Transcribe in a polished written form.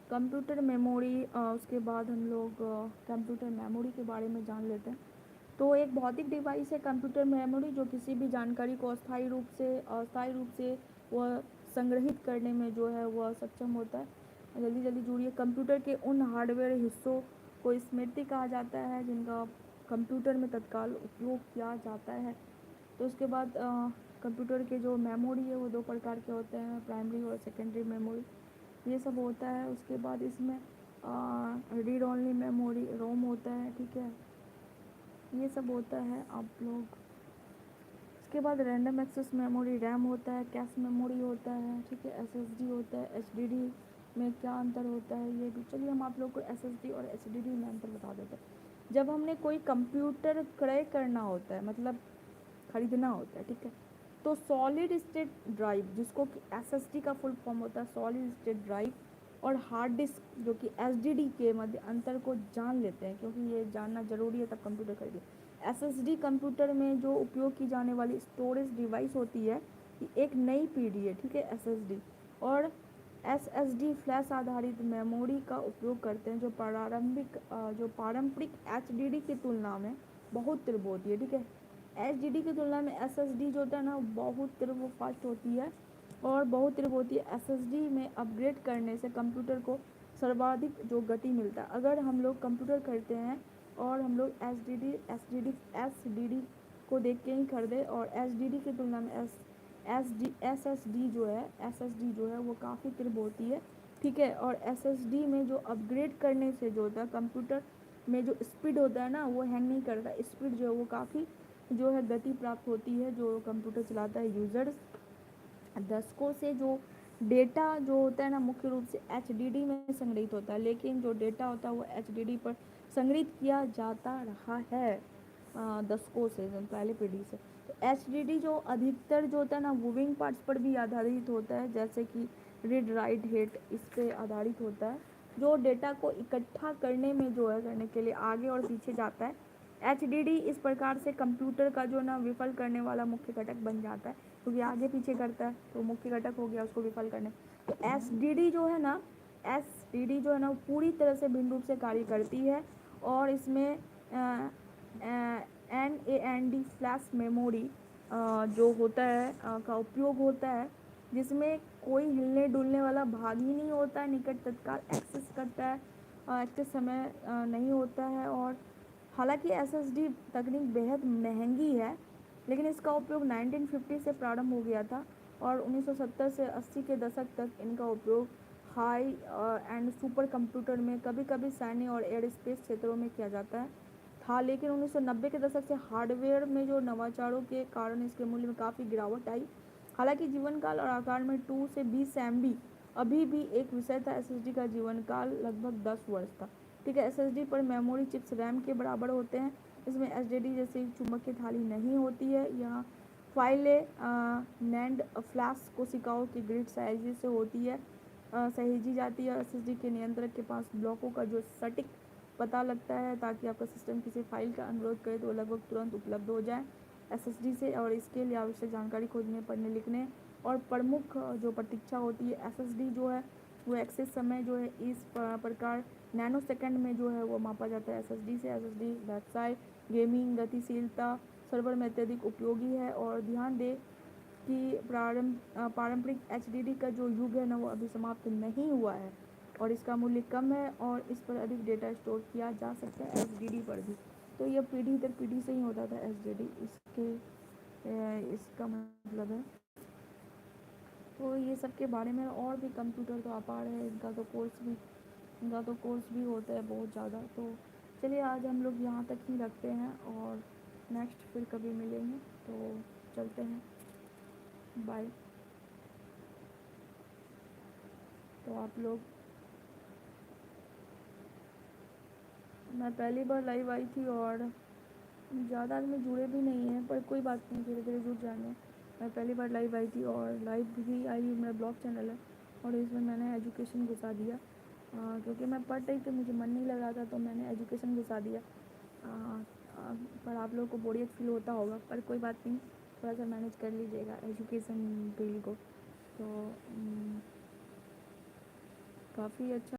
Computer memory, उसके बाद हम लोग कंप्यूटर मेमोरी के बारे में जान लेते हैं। तो एक भौतिक डिवाइस है कंप्यूटर मेमोरी, जो किसी भी जानकारी को अस्थायी रूप से वह संग्रहित करने में जो है वह सक्षम होता है। जल्दी जल्दी जुड़िए। कंप्यूटर के उन हार्डवेयर हिस्सों को स्मृति कहा जाता है जिनका कंप्यूटर में तत्काल उपयोग किया जाता है। तो उसके बाद कंप्यूटर के जो मेमोरी है वो दो प्रकार के होते हैं, प्राइमरी और सेकेंडरी मेमोरी, ये सब होता है। उसके बाद इसमें रीड ओनली मेमोरी रोम होता है, ठीक है, ये सब होता है आप लोग। उसके बाद रैंडम एक्सेस मेमोरी रैम होता है, कैश मेमोरी होता है, ठीक है, एसएसडी होता है। एचडीडी में क्या अंतर होता है ये भी, चलिए हम आप लोग को एसएसडी और एचडीडी में अंतर बता देते हैं। जब हमने कोई कंप्यूटर क्रय करना होता है, मतलब खरीदना होता है, ठीक है, तो सॉलिड स्टेट ड्राइव, जिसको कि एसएसडी का फुल फॉर्म होता है सॉलिड स्टेट ड्राइव, और हार्ड डिस्क जो कि एसडीडी के मध्य अंतर को जान लेते हैं, क्योंकि ये जानना जरूरी है तब कंप्यूटर खरीदिए। एसएसडी कंप्यूटर में जो उपयोग की जाने वाली स्टोरेज डिवाइस होती है, ये एक नई पीढ़ी है, ठीक है, एसएसडी। और एसएसडी फ्लैश आधारित मेमोरी का उपयोग करते हैं, जो पारंपरिक एचडीडी की तुलना में बहुत तीव्र होती है, ठीक है। एचडीडी की तुलना में एसएसडी जो होता है ना बहुत तीव्र फास्ट होती है और बहुत तीव्र होती है। एसएसडी में अपग्रेड करने से कंप्यूटर को सर्वाधिक जो गति मिलता है। अगर हम लोग कंप्यूटर खरीदते हैं और हम लोग एसडीडी को देख के ही खरीदे, और एचडीडी की तुलना में एसएसडी जो है वो काफ़ी तीव्र होती है, ठीक है। और एसएसडी में जो अपग्रेड करने से जो होता है कंप्यूटर में जो स्पीड होता है ना वो हैंग नहीं करता, स्पीड जो है वो काफ़ी जो है गति प्राप्त होती है जो कंप्यूटर चलाता है यूज़र्स। दशकों से जो डेटा जो होता है ना मुख्य रूप से एचडीडी में संग्रहित होता है, लेकिन जो डेटा होता है वो एचडीडी पर संग्रहित किया जाता रहा है दशकों से, पहले पीढ़ी से। तो एचडीडी जो अधिकतर जो होता है ना मूविंग पार्ट्स पर भी आधारित होता है, जैसे कि रीड राइट हेट, इस पर आधारित होता है, जो डेटा को इकट्ठा करने में जो है करने के लिए आगे और पीछे जाता है। एचडीडी इस प्रकार से कंप्यूटर का जो ना विफल करने वाला मुख्य घटक बन जाता है, क्योंकि आगे पीछे करता है तो मुख्य घटक हो गया उसको विफल करने। तो एचडीडी जो है ना वो पूरी तरह से भिन्न रूप से कार्य करती है, और इसमें NAND फ्लैश मेमोरी जो होता है का उपयोग होता है, जिसमें कोई हिलने डुलने वाला भाग ही नहीं होता है, निकट तत्काल एक्सेस करता है, एक्सेस समय नहीं होता है। और हालांकि एसएसडी तकनीक बेहद महंगी है, लेकिन इसका उपयोग 1950 से प्रारंभ हो गया था, और 1970 से 80 के दशक तक इनका उपयोग हाई एंड सुपर कंप्यूटर में, कभी कभी सैन्य और एयरस्पेस क्षेत्रों में किया जाता है था। लेकिन 1990 के दशक से हार्डवेयर में जो नवाचारों के कारण इसके मूल्य में काफ़ी गिरावट आई। हालांकि जीवन काल और आकार में 2 से 20 MB अभी भी एक विषय था। एसएसडी का जीवन काल लगभग 10 वर्ष था, ठीक है। एसएसडी पर मेमोरी चिप्स रैम के बराबर होते हैं। इसमें एचडीडी जैसी चुंबकीय थाली नहीं होती है। यहाँ फाइलें नैंड फ्लैश कोशिकाओं की ग्रिड साइज से होती है सहेजी जाती है। एसएसडी के नियंत्रक के पास ब्लॉकों का जो सटीक पता लगता है, ताकि आपका सिस्टम किसी फाइल का अनुरोध करे तो लगभग तुरंत उपलब्ध हो जाए एसएसडी से, और इसके लिए आवश्यक जानकारी खोजने, पढ़ने, लिखने और प्रमुख जो प्रतीक्षा होती है। एसएसडी जो है वो एक्सेस समय जो है इस प्रकार नैनो सेकंड में जो है वो मापा जाता है एसएसडी से। एसएसडी वेबसाइट, गेमिंग, गतिशीलता, सर्वर में अत्यधिक उपयोगी है। और ध्यान दें कि पारंपरिक एचडीडी का जो युग है ना वो अभी समाप्त नहीं हुआ है, और इसका मूल्य कम है, और इस पर अधिक डेटा स्टोर किया जा सकता है एचडीडी पर भी। तो यह पीढ़ी दर पीढ़ी से ही होता था एचडीडी, इसका मतलब है। तो ये सब के बारे में और भी कंप्यूटर तो अपार है, इनका तो कोर्स भी होता है बहुत ज़्यादा। तो चलिए आज हम लोग यहाँ तक ही रखते हैं, और नेक्स्ट फिर कभी मिलेंगे, तो चलते हैं, बाय। तो आप लोग, मैं पहली बार लाइव आई थी और ज़्यादा आदमी जुड़े भी नहीं हैं, पर कोई बात नहीं, धीरे धीरे जुड़ जाएंगे। मैं पहली बार लाइव आई थी, और लाइव भी आई, मेरा ब्लॉग चैनल है, और इसमें मैंने एजुकेशन घुसा दिया क्योंकि मैं पढ़ रही थी, मुझे मन नहीं लग रहा था, तो मैंने एजुकेशन घुसा दिया। पर आप लोगों को बोरियत फील होता होगा, पर कोई बात नहीं, थोड़ा सा मैनेज कर लीजिएगा एजुकेशन फील्ड को। तो काफ़ी अच्छा